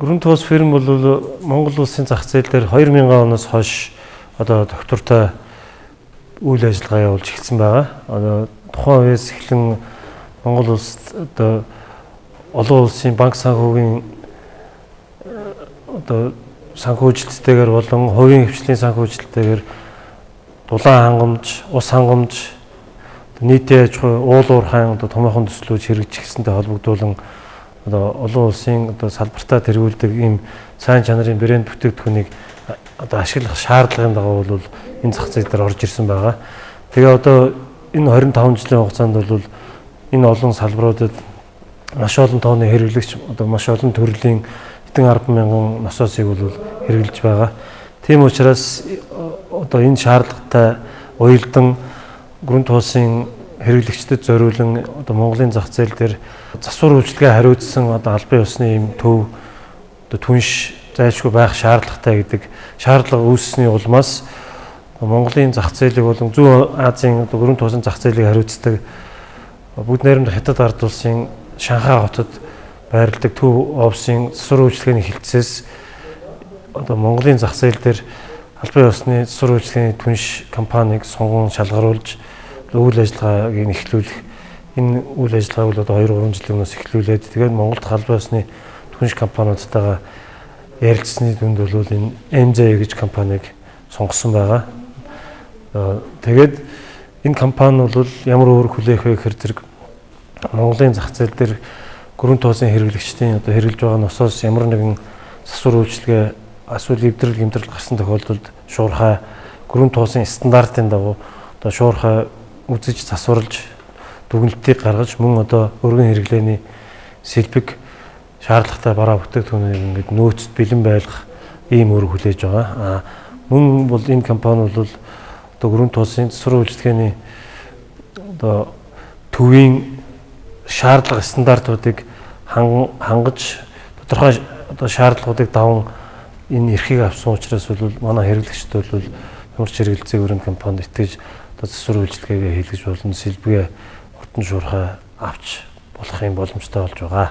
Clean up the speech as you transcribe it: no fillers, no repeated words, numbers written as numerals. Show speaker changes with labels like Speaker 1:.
Speaker 1: Грунтхоус фирм бол Монгол улсын зах зээл дээр 2000 оноос хойш одоо доктортой үйл ажиллагаа явуулж эхэлсэн байгаа. Одоо тухайн үеэс эхлэн Монгол улс одоо олон улсын банк санхүүгийн одоо санхүүжилттэйгээр болон хувийн хвшлийн санхүүжилттэйгээр дулаан хангамж, ус хангамж, нийтийн аж ахуй, уул уурхайн одоо томоохон төслөөж хэрэгжих гэсэнтэй холбогдуулан одоо олон улсын одоо салбартаа тэргүүлдэг ийм сайн чанарын брэнд бүтээгдэхүүнийг одоо ашиглах шаардлагын дагуу бол энэ зах зээл дээр орж ирсэн байгаа. Тэгээ одоо энэ 25 жилийн хугацаанд бол энэ олон салбаруудад маш олон тооны хэрэглэгч одоо маш олон төрлийн хэдэн 10,000 насосыг бол хэрэглэж байгаа. Тийм учраас одоо энэ шаардлагатай уялдан Грунтхоусын хэрэглэгчдэд зориулан одоо Монголын зах зээл дээр засвар үйлчилгээ хариуцсан одоо албан ёсны юм төв одоо түнш зайлшгүй байх шаардлагатай гэдэг шаардлага үүссэний улмаас Монголын зах зээлийг болон Зүүн Азийн одоо Грунтхоусын зах зээлийг хариуцдаг бүгд найрамдах хятад ард улсын Шанхай хотод байрладаг төв офисын засвар үйлчилгээний хилцээс одоо Монголын зах зээл дээр албан ёсны засвар үйлчилгээний түнш компанийг сонгон шалгаруулж үйл ажиллагааг эхлүүлэх энэ үйл ажиллагааг бол одоо 2-3 жилийн өмнөөс эхлүүлээд тэгээд Монголд албан ёсны түнш компаниудтайгаа ярилцсны дүнд бол энэ MZ гэж компанийг сонгосон байгаа. Тэгээд энэ компани бол ямар үүрэг хүлээх вэ гэхээр зэрэг Монголын зах зээл дээр Грунтхоусын хэрэглэгчдийн одоо хэрэглэж байгаа насоос ямар нэгэн засвар үйлчилгээ эсвэл эвдрэл гэмтрэл гарсан тохиолдолд шуурхай Грунтхоусын стандартын дагуу одоо шуурхай үзэж засварлаж дүгнэлтийг гаргаж мөн одоо өргөн хэрэглээний сэлбэг шаардлагатай бараа бүтээгдэхүүнийг ингээд нөөцөд бэлэн байлгах ийм үүрэг хүлээж байгаа. Мөн бол энэ компани бол одоо Грунтхоусын засвар үйлчилгээний одоо төвийн шаардлага стандартуудыг хангаж тодорхой одоо шаардлагуудыг даван энэ эрхийг авсан учраас бол манай хэрэглэгчид бол ямар ч хэрэгэлцээ өрн компанид итгэж засвар үйлчилгээгээ хийлгэж болно, сэлбэгээ уртан шуурхай авч болох юм боломжтой болж байгаа.